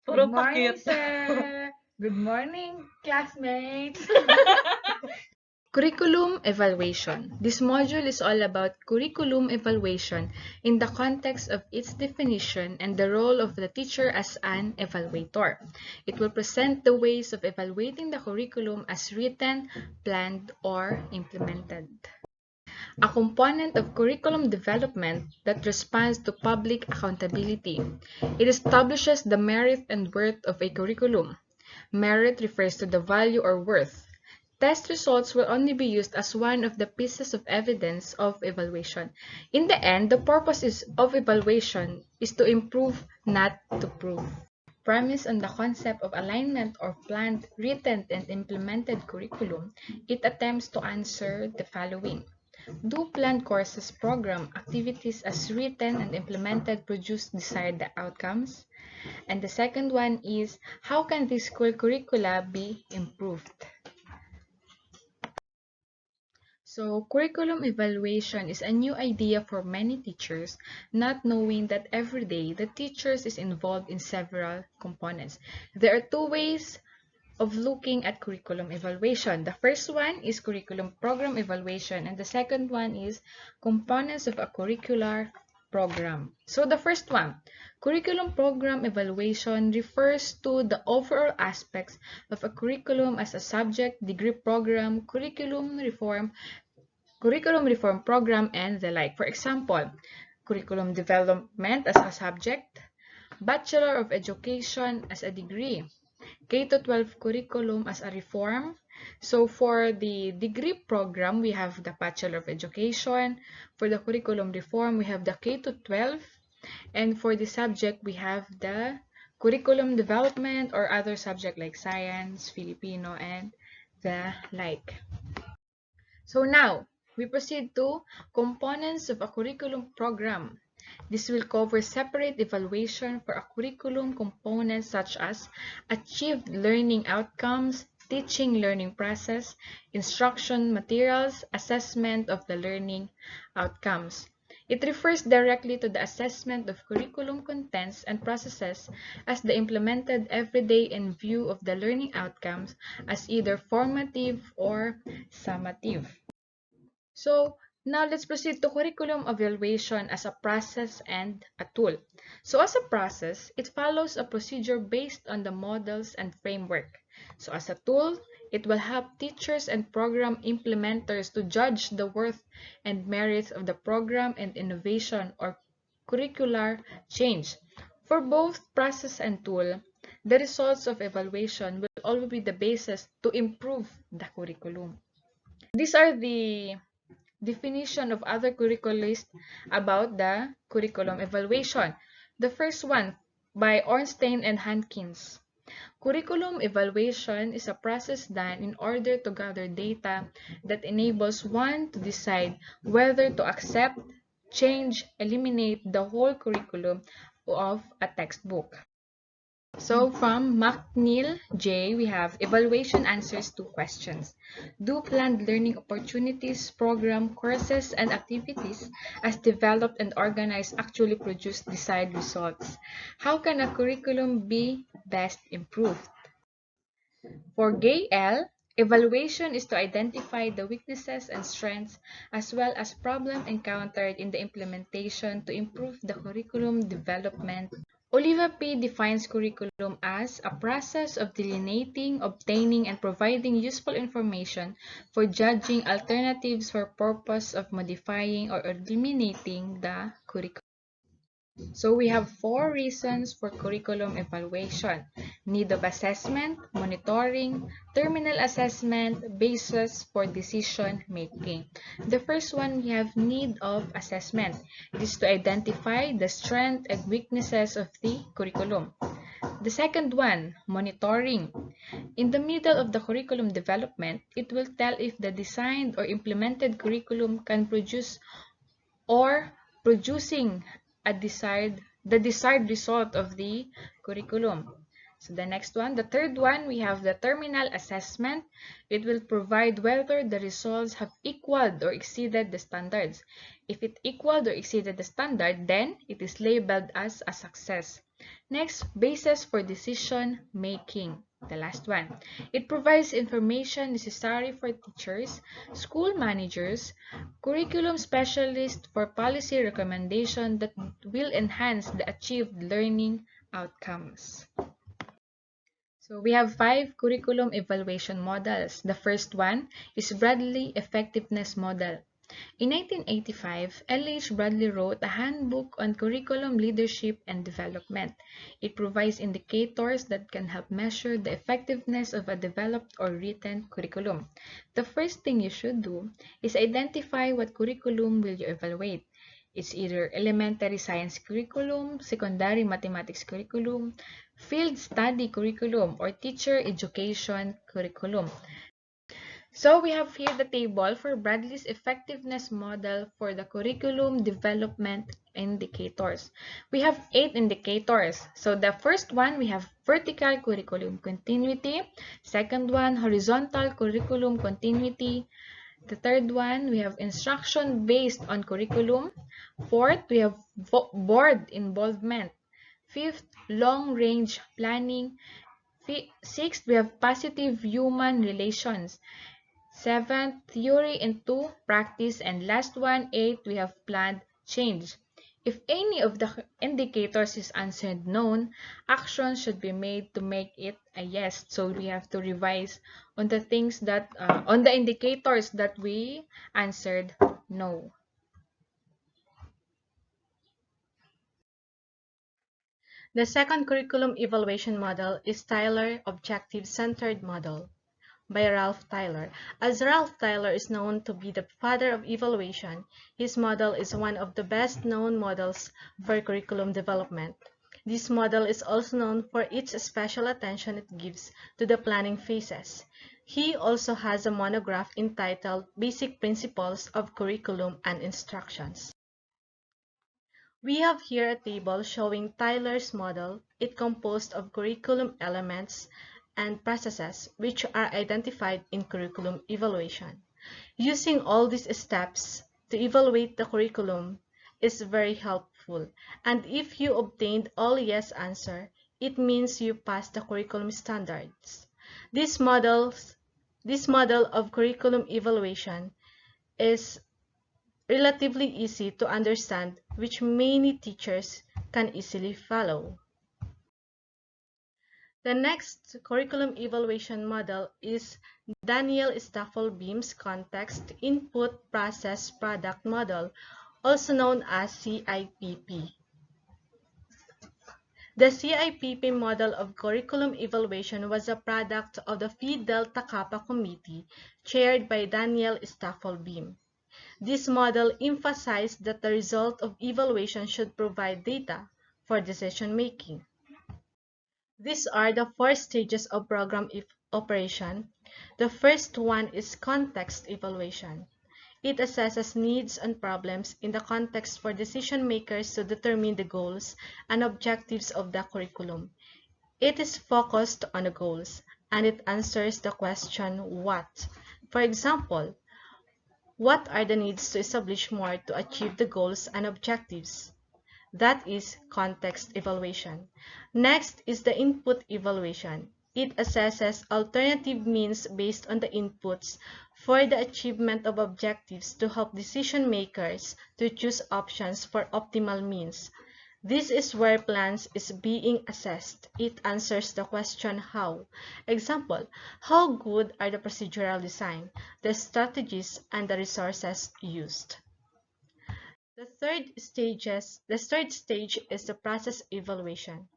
Puro Good morning, pakit. sir. Good morning, classmates. Curriculum evaluation. This module is all about curriculum evaluation in the context of its definition and the role of the teacher as an evaluator. It will present the ways of evaluating the curriculum as written, planned, or implemented. A component of curriculum development that responds to public accountability. It establishes the merit and worth of a curriculum. Merit refers to the value or worth. Test results will only be used as one of the pieces of evidence of evaluation. In the end, the purpose of evaluation is to improve, not to prove. Premise on the concept of alignment or planned, written, and implemented curriculum, it attempts to answer the following. Do planned courses, program, activities as written and implemented produce desired outcomes? And the second one is, how can this school curricula be improved? So, curriculum evaluation is a new idea for many teachers, not knowing that every day the teachers is involved in several components. There are two ways of looking at curriculum evaluation. The first one is curriculum program evaluation, and the second one is components of a curricular program. So the first one, curriculum program evaluation refers to the overall aspects of a curriculum as a subject, degree program, curriculum reform program, and the like. For example, curriculum development as a subject, Bachelor of Education as a degree, K-12 curriculum as a reform. So for the degree program, we have the Bachelor of Education. For the curriculum reform, we have the K-12. And for the subject, we have the curriculum development or other subject like science, Filipino, and the like. So now, we proceed to components of a curriculum program. This will cover separate evaluation for a curriculum component such as achieved learning outcomes, teaching learning process, instruction materials, assessment of the learning outcomes. It refers directly to the assessment of curriculum contents and processes as the implemented everyday in view of the learning outcomes as either formative or summative. So now let's proceed to curriculum evaluation as a process and a tool. So as a process, it follows a procedure based on the models and framework. So as a tool, it will help teachers and program implementers to judge the worth and merits of the program and innovation or curricular change. For both process and tool, the results of evaluation will always be the basis to improve the curriculum. These are the definition of other curriculists about the curriculum evaluation. The first one by Ornstein and Hankins. Curriculum evaluation is a process done in order to gather data that enables one to decide whether to accept, change, eliminate the whole curriculum of a textbook. So from McNeil J, we have evaluation answers to questions. Do planned learning opportunities, program, courses, and activities as developed and organized actually produce desired results? How can a curriculum be best improved? For Gay L, evaluation is to identify the weaknesses and strengths as well as problems encountered in the implementation to improve the curriculum development. Oliva P. defines curriculum as a process of delineating, obtaining, and providing useful information for judging alternatives for purpose of modifying or eliminating the curriculum. So we have 4 reasons for curriculum evaluation: need of assessment, monitoring, terminal assessment, basis for decision making. The first one, we have need of assessment. It is to identify the strengths and weaknesses of the curriculum. The second one, monitoring. In the middle of the curriculum development, it will tell if the designed or implemented curriculum can produce or producing the desired result of the curriculum. So the next one, the third one, we have the terminal assessment. It will provide whether the results have equaled or exceeded the standards. If it equaled or exceeded the standard, then it is labeled as a success. Next, basis for decision making. The last one. It provides information necessary for teachers, school managers, curriculum specialists for policy recommendation that will enhance the achieved learning outcomes. So we have 5 curriculum evaluation models. The first one is Bradley Effectiveness Model. In 1985, L.H. Bradley wrote a handbook on curriculum leadership and development. It provides indicators that can help measure the effectiveness of a developed or written curriculum. The first thing you should do is identify what curriculum will you evaluate. It's either elementary science curriculum, secondary mathematics curriculum, field study curriculum, or teacher education curriculum. So we have here the table for Bradley's effectiveness model for the curriculum development indicators. We have 8 indicators. So the first one, we have vertical curriculum continuity. Second one, horizontal curriculum continuity. The third one, we have instruction based on curriculum. Fourth, we have board involvement. Fifth, long-range planning. Sixth, we have positive human relations. Seventh, theory into practice. And last one, eighth, we have planned change. If any of the indicators is answered no, action should be made to make it a yes. So we have to revise on the things that, on the indicators that we answered no. The second curriculum evaluation model is Tyler Objective-Centered Model by Ralph Tyler. As Ralph Tyler is known to be the father of evaluation, his model is one of the best-known models for curriculum development. This model is also known for its special attention it gives to the planning phases. He also has a monograph entitled Basic Principles of Curriculum and Instructions. We have here a table showing Tyler's model. It composed of curriculum elements and processes which are identified in curriculum evaluation. Using all these steps to evaluate the curriculum is very helpful, and if you obtained all yes answer, it means you passed the curriculum standards. This model of curriculum evaluation is relatively easy to understand, which many teachers can easily follow. The next curriculum evaluation model is Daniel Staffelbeam's Context Input Process Product Model, also known as CIPP. The CIPP model of curriculum evaluation was a product of the Phi Delta Kappa Committee chaired by Daniel Staffelbeam. This model emphasized that the result of evaluation should provide data for decision-making. These are the 4 stages of program operation. The first one is context evaluation. It assesses needs and problems in the context for decision makers to determine the goals and objectives of the curriculum. It is focused on the goals, and it answers the question what. For example, what are the needs to establish more to achieve the goals and objectives? That is context evaluation. Next is the input evaluation. It assesses alternative means based on the inputs for the achievement of objectives to help decision makers to choose options for optimal means. This is where plans is being assessed. It answers the question how. Example, how good are the procedural design, the strategies, and the resources used? The third stage is the process evaluation.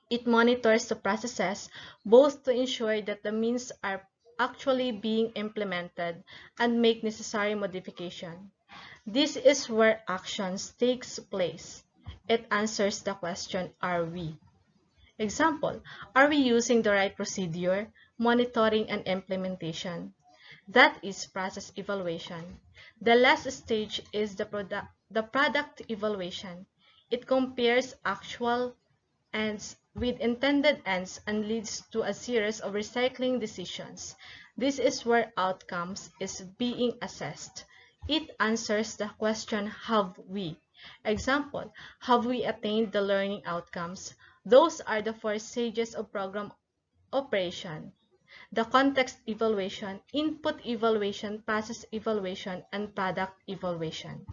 It monitors the processes both to ensure that the means are actually being implemented and make necessary modification. This is where actions takes place. It answers the question, are we? Example, are we using the right procedure, monitoring, and implementation? That is process evaluation. The last stage is the product evaluation. It compares actual and with intended ends and leads to a series of recycling decisions. This is where outcomes is being assessed. It answers the question, have we? Example, have we attained the learning outcomes? Those are the four stages of program operation: the context evaluation, input evaluation, process evaluation, and product evaluation.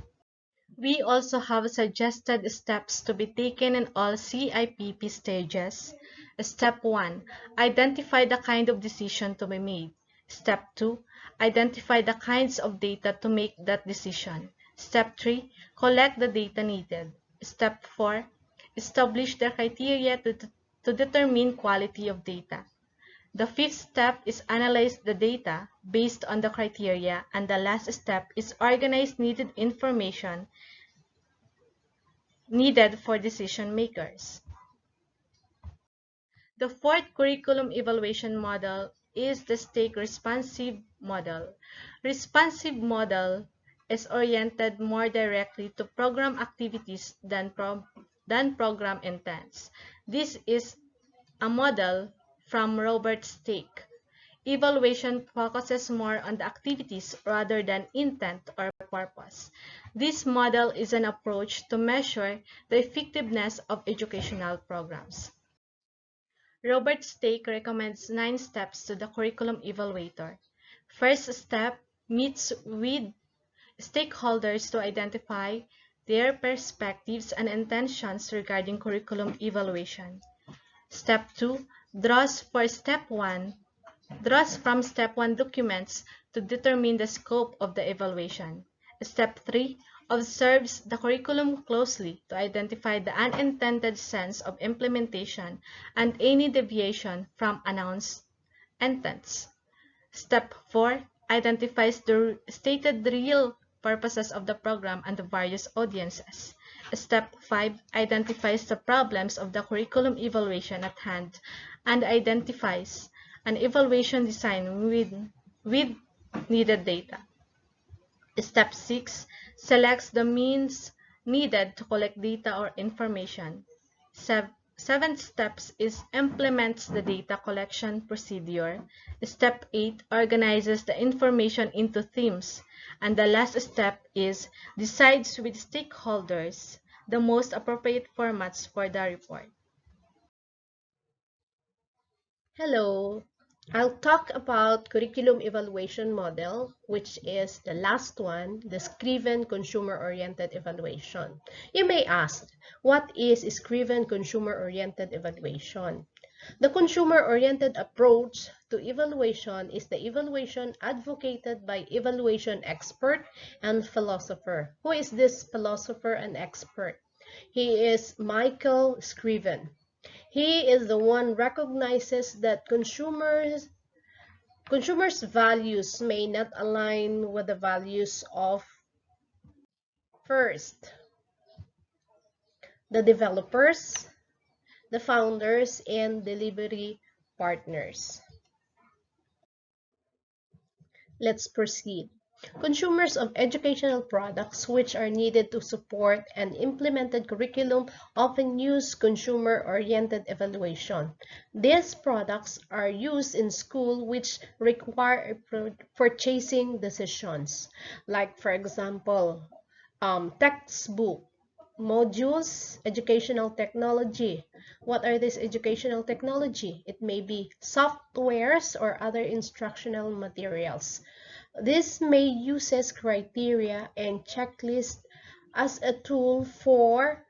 We also have suggested steps to be taken in all CIPP stages. Step 1. Identify the kind of decision to be made. Step 2. Identify the kinds of data to make that decision. Step 3. Collect the data needed. Step 4. Establish the criteria to determine quality of data. The fifth step is analyze the data based on the criteria, and the last step is organize needed information needed for decision makers. The fourth curriculum evaluation model is the stake responsive model. Responsive model is oriented more directly to program activities than program intents. This is a model from Robert Stake. Evaluation focuses more on the activities rather than intent or purpose. This model is an approach to measure the effectiveness of educational programs. Robert Stake recommends 9 steps to the curriculum evaluator. First step, meets with stakeholders to identify their perspectives and intentions regarding curriculum evaluation. Step 2, draws from Step 1 documents to determine the scope of the evaluation. Step 3, observes the curriculum closely to identify the unintended sense of implementation and any deviation from announced intents. Step 4, identifies the stated real purposes of the program and the various audiences. Step 5, identifies the problems of the curriculum evaluation at hand and identifies an evaluation design with needed data. Step 6, selects the means needed to collect data or information. Seventh steps is implements the data collection procedure. Step 8, organizes the information into themes. And the last step is decides with stakeholders the most appropriate formats for the report. Hello, I'll talk about curriculum evaluation model, which is the last one, the Scriven consumer-oriented evaluation. You may ask, what is Scriven consumer-oriented evaluation? The consumer-oriented approach to evaluation is the evaluation advocated by evaluation expert and philosopher. Who is this philosopher and expert? He is Michael Scriven. He is the one recognizes that consumers' values may not align with the values of first, the developers, the founders, and delivery partners. Let's proceed. Consumers of educational products which are needed to support an implemented curriculum often use consumer-oriented evaluation. These products are used in school which require purchasing decisions, like for example, textbook, modules, educational technology. What are these educational technology? It may be softwares or other instructional materials. This may uses criteria and checklist as a tool for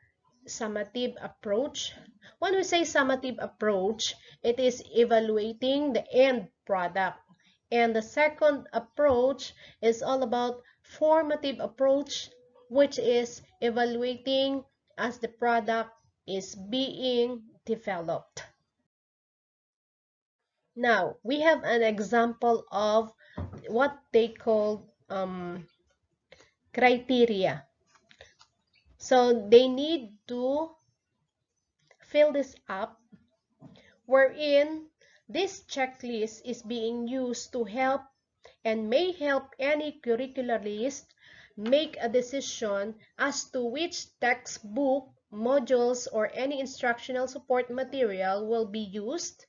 summative approach. When we say summative approach, it is evaluating the end product. And the second approach is all about formative approach, which is evaluating as the product is being developed. Now, we have an example of what they call criteria. So they need to fill this up, wherein this checklist is being used to help and may help any curricularist make a decision as to which textbook modules, or any instructional support material will be used,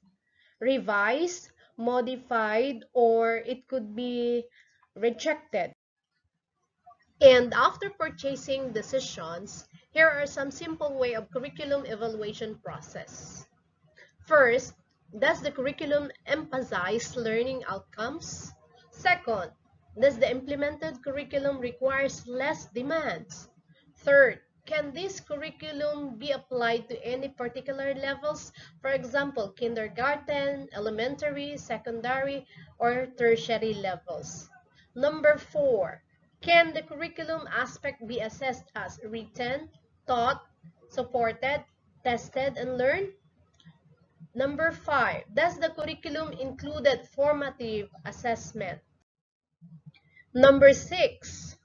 revised, modified, or it could be rejected. And after purchasing decisions, here are some simple way of curriculum evaluation process. First, does the curriculum emphasize learning outcomes? Second, does the implemented curriculum requires less demands? Third, can this curriculum be applied to any particular levels? For example, kindergarten, elementary, secondary, or tertiary levels. Number 4, can the curriculum aspect be assessed as written, taught, supported, tested, and learned? Number 5, does the curriculum included formative assessment? Number 6,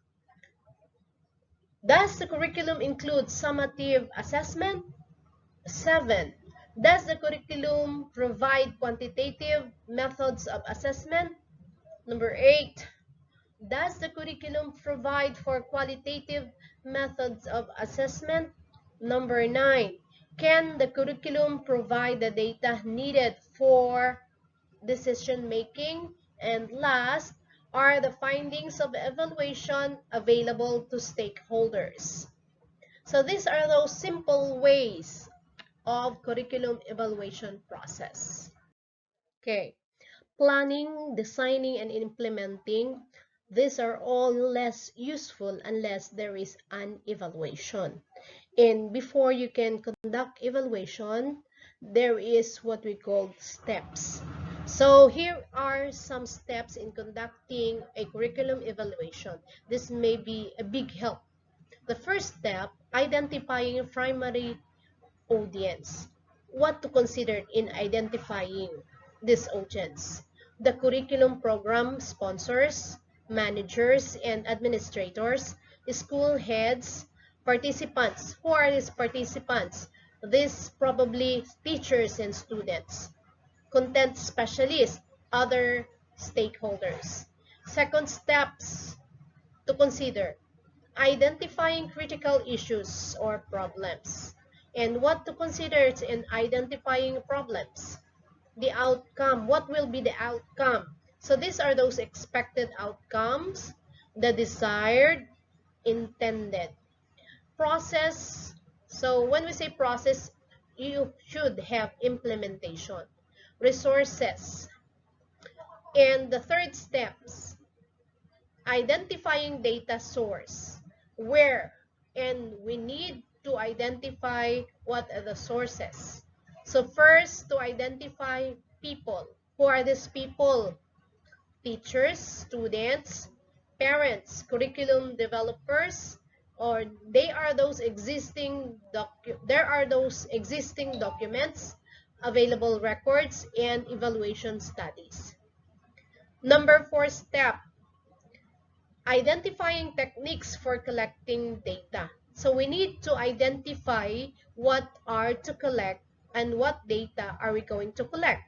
does the curriculum include summative assessment? 7, does the curriculum provide quantitative methods of assessment? Number 8, does the curriculum provide for qualitative methods of assessment? Number 9, can the curriculum provide the data needed for decision making? And last, are the findings of evaluation available to stakeholders? So these are those simple ways of curriculum evaluation process. Okay, planning, designing, and implementing, these are all less useful unless there is an evaluation. And before you can conduct evaluation, there is what we call steps. So here are some steps in conducting a curriculum evaluation. This may be a big help. The first step, identifying primary audience. What to consider in identifying this audience? The curriculum program sponsors, managers and administrators, school heads, participants. Who are these participants? These probably teachers and students. Content specialists, other stakeholders. Second steps to consider, identifying critical issues or problems. And what to consider in identifying problems? The outcome. What will be the outcome? So these are those expected outcomes, the desired, intended. Process. So when we say process, you should have implementation. Resources. And the third steps, identifying data source. Where? And we need to identify what are the sources. So first, to identify people. Who are these people? Teachers, students, parents, curriculum developers, or there are those existing documents, available records, and evaluation studies. Number 4 step, identifying techniques for collecting data. So we need to identify what are to collect and what data are we going to collect.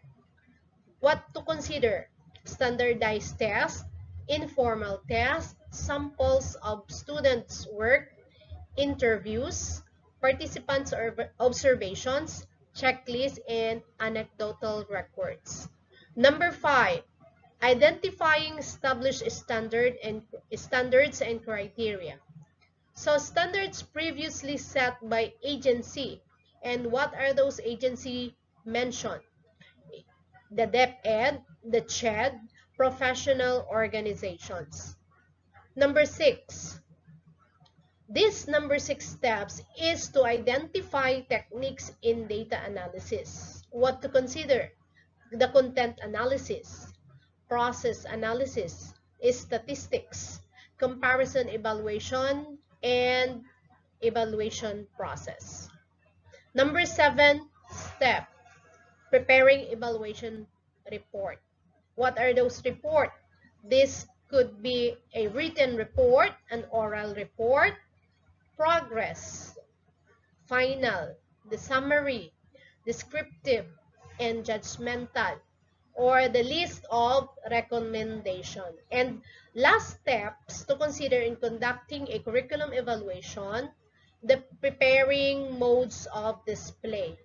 What to consider? Standardized tests, informal tests, samples of students' work, interviews, participants' observations, checklists, and anecdotal records. Number 5, identifying established standards and criteria. So standards previously set by agency. And what are those agency mentioned? The DepEd, the CHED, professional organizations. Number 6. This number 6 steps is to identify techniques in data analysis. What to consider? The content analysis, process analysis, statistics, comparison evaluation, and evaluation process. Number 7 step, preparing evaluation report. What are those reports? This could be a written report, an oral report, progress, final, the summary, descriptive, and judgmental, or the list of recommendation. And last steps to consider in conducting a curriculum evaluation, the preparing modes of display.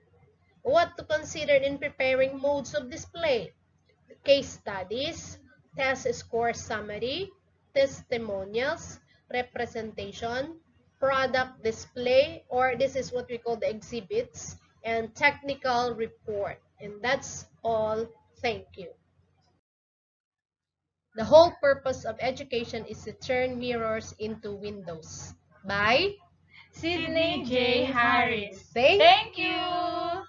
What to consider in preparing modes of display? Case studies, test score summary, testimonials, representation, product display, or this is what we call the exhibits, and technical report. And that's all. Thank you. The whole purpose of education is to turn mirrors into windows. By Sydney J. Harris. Thank you.